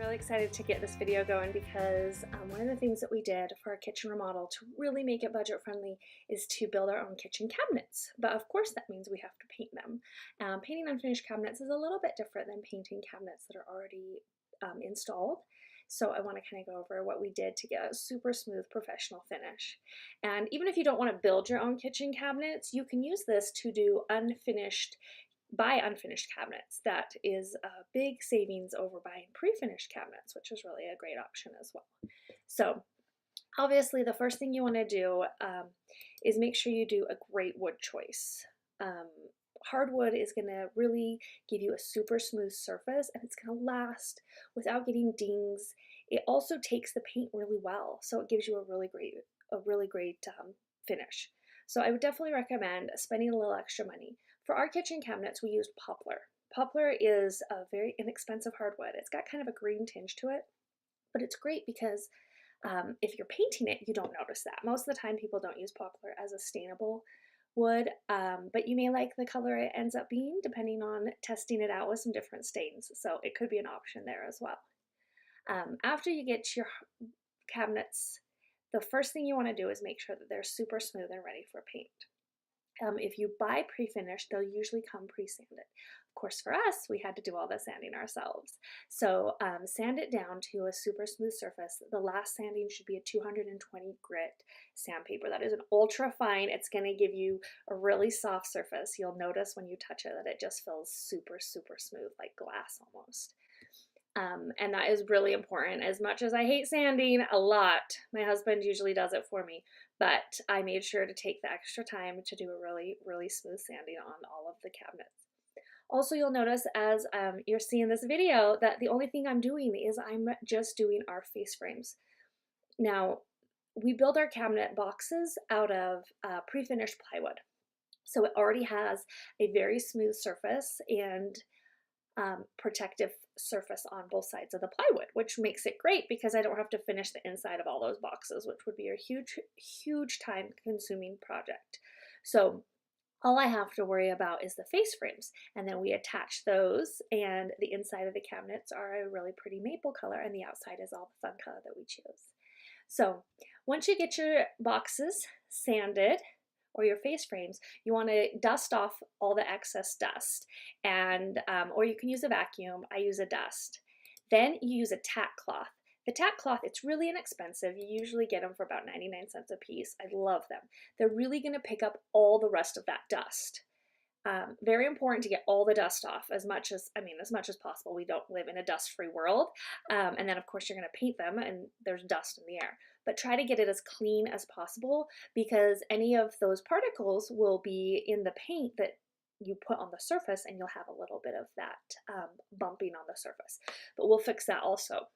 really excited to get this video going because one of the things that we did for our kitchen remodel to really make it budget friendly is to build our own kitchen cabinets. But of course that means we have to paint them. Painting unfinished cabinets is a little bit different than painting cabinets that are already installed. So I want to kind of go over what we did to get a super smooth professional finish. And even if you don't want to build your own kitchen cabinets, you can use this to do buy unfinished cabinets. That is a big savings over buying pre-finished cabinets, which is really a great option as well. So obviously the first thing you want to do is make sure you do a great wood choice. Hardwood is going to really give you a super smooth surface, and it's going to last without getting dings. It also takes the paint really well, so it gives you a really great finish. So I would definitely recommend spending a little extra money. For our kitchen cabinets, we used poplar. Poplar is a very inexpensive hardwood. It's got kind of a green tinge to it, but it's great because if you're painting it, you don't notice that. Most of the time people don't use poplar as a stainable wood, but you may like the color it ends up being depending on testing it out with some different stains. So it could be an option there as well. After you get your cabinets, the first thing you want to do is make sure that they're super smooth and ready for paint. If you buy pre-finished, they'll usually come pre-sanded. Of course, for us, we had to do all the sanding ourselves. So sand it down to a super smooth surface. The last sanding should be a 220 grit sandpaper. That is an ultra fine. It's going to give you a really soft surface. You'll notice when you touch it that it just feels super, super smooth, like glass almost. And that is really important. As much as I hate sanding a lot, my husband usually does it for me, but I made sure to take the extra time to do a really, really smooth sanding on all of the cabinets. Also, you'll notice as you're seeing this video that the only thing I'm doing is I'm just doing our face frames. Now, we build our cabinet boxes out of pre-finished plywood. So it already has a very smooth surface and protective surface on both sides of the plywood, which makes it great because I don't have to finish the inside of all those boxes, which would be a huge time consuming project. So all I have to worry about is the face frames, and then we attach those, and the inside of the cabinets are a really pretty maple color and the outside is all the fun color that we choose. So once you get your boxes sanded, or your face frames, you want to dust off all the excess dust, and or you can use a vacuum. I use a dust. Then you use a tack cloth. The tack cloth, it's really inexpensive. You usually get them for about 99 cents a piece. I love them. They're really going to pick up all the rest of that dust. Very important to get all the dust off as much as possible. We don't live in a dust-free world. And then of course you're going to paint them and there's dust in the air. But try to get it as clean as possible because any of those particles will be in the paint that you put on the surface, and you'll have a little bit of that bumping on the surface. But we'll fix that also.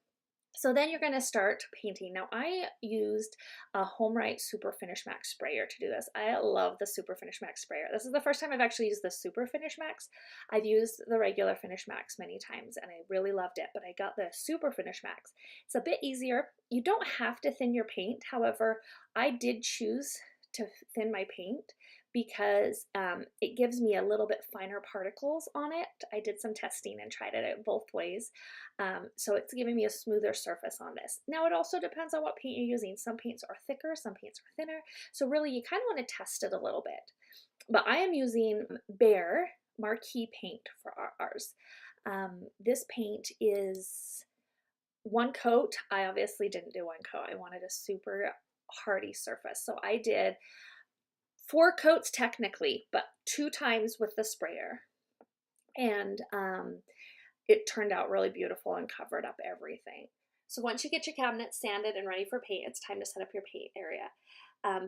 So then you're going to start painting. Now I used a HomeRight Super Finish Max sprayer to do this. I love the Super Finish Max sprayer. This is the first time I've actually used the Super Finish Max. I've used the regular Finish Max many times and I really loved it, but I got the Super Finish Max. It's a bit easier. You don't have to thin your paint. However, I did choose to thin my paint because it gives me a little bit finer particles on it. I did some testing and tried it out both ways. So it's giving me a smoother surface on this. Now it also depends on what paint you're using. Some paints are thicker, some paints are thinner. So really you kind of want to test it a little bit. But I am using Behr Marquee paint for ours. This paint is one coat. I obviously didn't do one coat. I wanted a super hardy surface. So I did 4 coats technically, but 2 times with the sprayer. And it turned out really beautiful and covered up everything. So once you get your cabinet sanded and ready for paint, it's time to set up your paint area.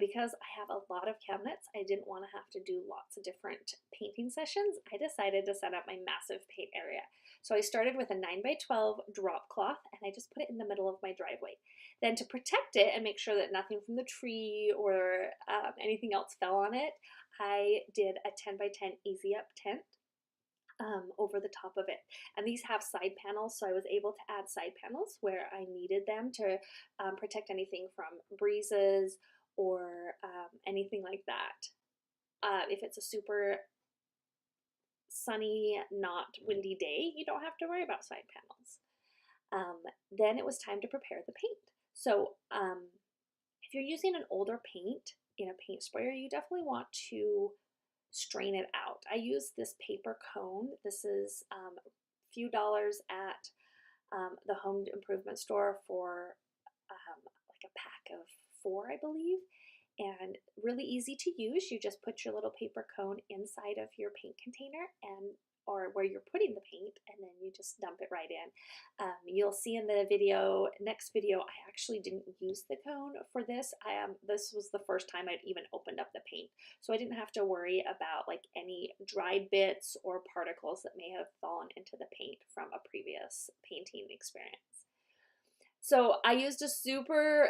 Because I have a lot of cabinets, I didn't want to have to do lots of different painting sessions. I decided to set up my massive paint area. So I started with a 9x12 drop cloth and I just put it in the middle of my driveway. Then to protect it and make sure that nothing from the tree or anything else fell on it, I did a 10x10 easy up tent over the top of it. And these have side panels, so I was able to add side panels where I needed them to protect anything from breezes or anything like that. If it's a super sunny, not windy day, you don't have to worry about side panels. Then it was time to prepare the paint. So if you're using an older paint in a paint sprayer, you definitely want to strain it out. I use this paper cone. This is a few dollars at the home improvement store for like a pack of 4, I believe, and really easy to use. You just put your little paper cone inside of your paint container and or where you're putting the paint, and then you just dump it right in. You'll see in the next video, I actually didn't use the cone for this. This was the first time I'd even opened up the paint, so I didn't have to worry about like any dried bits or particles that may have fallen into the paint from a previous painting experience. So I used a super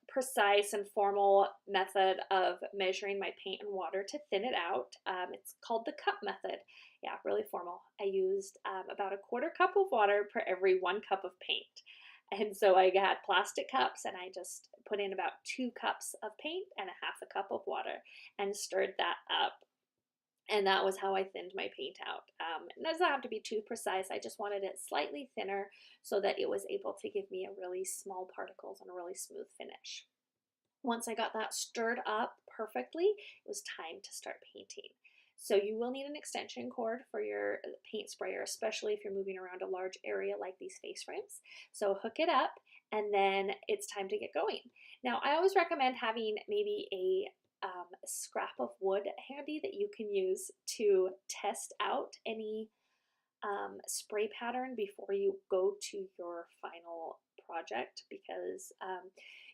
precise and formal method of measuring my paint and water to thin it out. It's called the cup method. Yeah, really formal. I used about a 1/4 cup of water per every 1 cup of paint. And so I had plastic cups, and I just put in about 2 cups of paint and a 1/2 cup of water and stirred that up. And that was how I thinned my paint out. It doesn't have to be too precise. I just wanted it slightly thinner so that it was able to give me a really small particles and a really smooth finish. Once I got that stirred up perfectly, it was time to start painting. So you will need an extension cord for your paint sprayer, especially if you're moving around a large area like these face frames. So hook it up, and then it's time to get going. Now, I always recommend having maybe a scrap of wood handy that you can use to test out any spray pattern before you go to your final project, because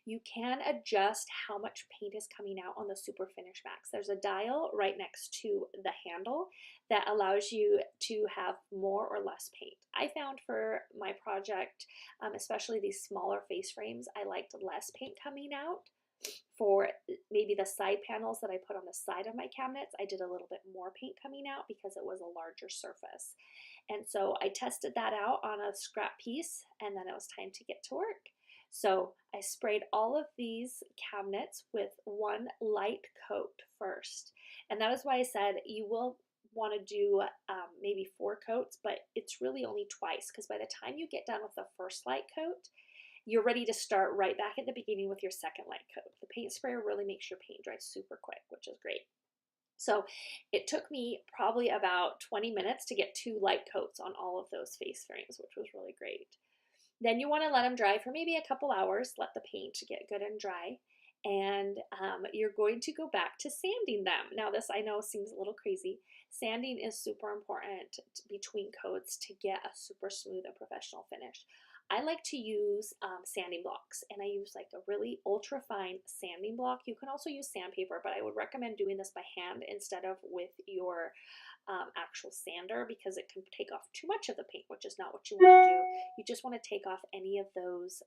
you can adjust how much paint is coming out on the Super Finish Max. There's a dial right next to the handle that allows you to have more or less paint. I found for my project, especially these smaller face frames, I liked less paint coming out. For maybe the side panels that I put on the side of my cabinets, I did a little bit more paint coming out because it was a larger surface. And so I tested that out on a scrap piece, and then it was time to get to work. So I sprayed all of these cabinets with 1 light coat first. And that is why I said you will want to do maybe 4 coats, but it's really only twice, because by the time you get done with the first light coat, you're ready to start right back at the beginning with your second light coat. The paint sprayer really makes your paint dry super quick, which is great. So it took me probably about 20 minutes to get 2 light coats on all of those face frames, which was really great. Then you want to let them dry for maybe a couple hours, let the paint get good and dry, and you're going to go back to sanding them. Now this I know seems a little crazy. Sanding is super important between coats to get a super smooth and professional finish. I like to use sanding blocks, and I use like a really ultra fine sanding block. You can also use sandpaper, but I would recommend doing this by hand instead of with your actual sander, because it can take off too much of the paint, which is not what you want to do. You just want to take off any of those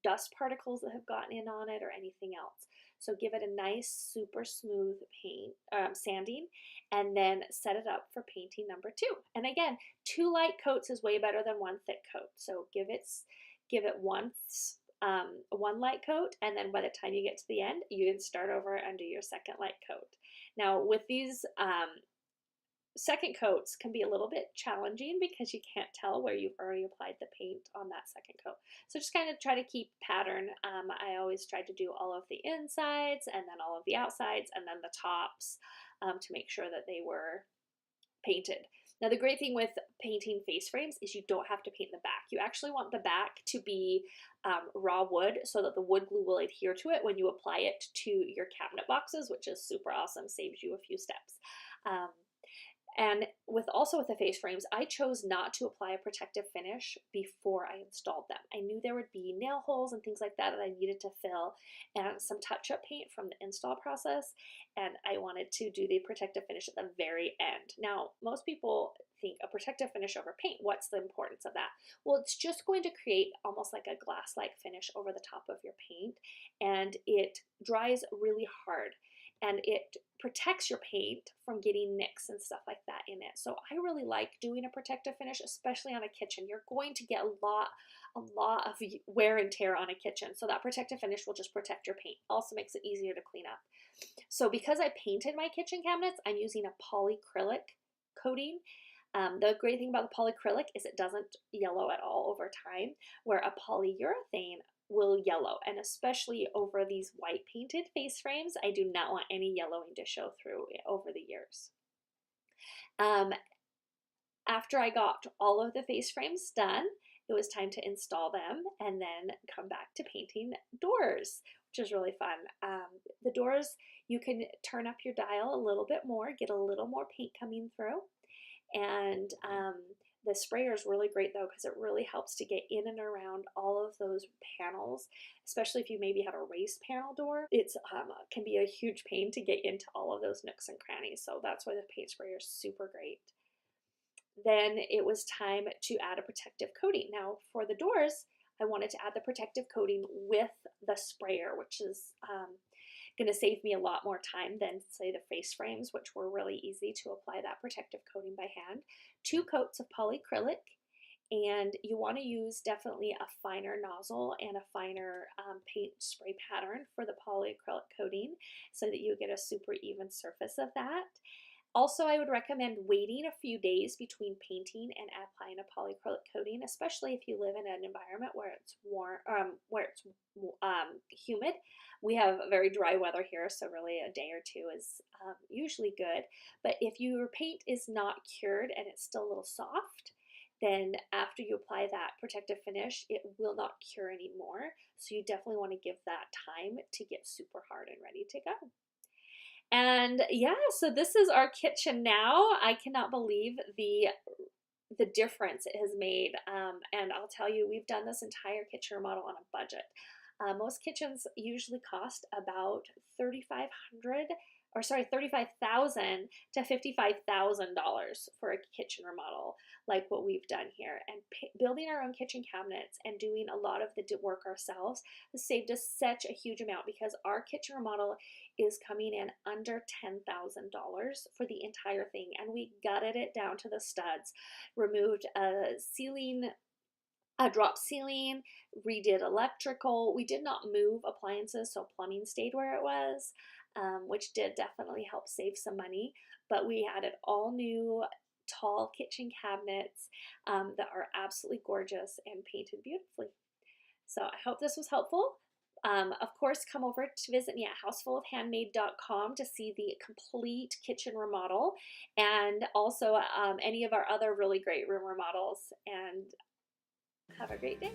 dust particles that have gotten in on it or anything else. So give it a nice super smooth paint sanding, and then set it up for painting number 2. And again, 2 light coats is way better than 1 thick coat. So give it one light coat, and then by the time you get to the end, you can start over and do your second light coat. Now with these second coats can be a little bit challenging because you can't tell where you've already applied the paint on that second coat. So just kind of try to keep pattern. I always tried to do all of the insides and then all of the outsides and then the tops to make sure that they were painted. Now the great thing with painting face frames is you don't have to paint the back. You actually want the back to be raw wood so that the wood glue will adhere to it when you apply it to your cabinet boxes, which is super awesome, saves you a few steps. And also with the face frames, I chose not to apply a protective finish before I installed them. I knew there would be nail holes and things like that that I needed to fill, and some touch-up paint from the install process, and I wanted to do the protective finish at the very end. Now, most people think a protective finish over paint, what's the importance of that? Well, it's just going to create almost like a glass-like finish over the top of your paint, and it dries really hard. And it protects your paint from getting nicks and stuff like that in it. So I really like doing a protective finish, especially on a kitchen. You're going to get a lot of wear and tear on a kitchen. So that protective finish will just protect your paint. Also makes it easier to clean up. So because I painted my kitchen cabinets, I'm using a polyacrylic coating. The great thing about the polyacrylic is it doesn't yellow at all over time, where a polyurethane will yellow, and especially over these white painted face frames, I do not want any yellowing to show through over the years. Um, After I got all of the face frames done, it was time to install them and then come back to painting doors, which is really fun. The doors, you can turn up your dial a little bit more, get a little more paint coming through. And the sprayer is really great though, because it really helps to get in and around all of those panels, especially if you maybe have a raised panel door. It's can be a huge pain to get into all of those nooks and crannies. So that's why the paint sprayer is super great. Then it was time to add a protective coating. Now for the doors, I wanted to add the protective coating with the sprayer, which is going to save me a lot more time than, say, the face frames, which were really easy to apply that protective coating by hand. 2 coats of polyacrylic, and you want to use definitely a finer nozzle and a finer paint spray pattern for the polyacrylic coating so that you get a super even surface of that. Also, I would recommend waiting a few days between painting and applying a polyacrylic coating, especially if you live in an environment where it's warm, humid. We have very dry weather here, so really a day or two is usually good. But if your paint is not cured and it's still a little soft, then after you apply that protective finish, it will not cure anymore. So you definitely want to give that time to get super hard and ready to go. And yeah, so this is our kitchen now. I cannot believe the difference it has made. And I'll tell you, we've done this entire kitchen remodel on a budget. Most kitchens usually cost about $3,500 to $55,000 for a kitchen remodel, like what we've done here. And building our own kitchen cabinets and doing a lot of the work ourselves has saved us such a huge amount, because our kitchen remodel is coming in under $10,000 for the entire thing. And we gutted it down to the studs, removed a drop ceiling, redid electrical. We did not move appliances, so plumbing stayed where it was, which did definitely help save some money. But we added all new tall kitchen cabinets that are absolutely gorgeous and painted beautifully. So I hope this was helpful. Of course, come over to visit me at housefullofhandmade.com to see the complete kitchen remodel, and also any of our other really great room remodels. And have a great day.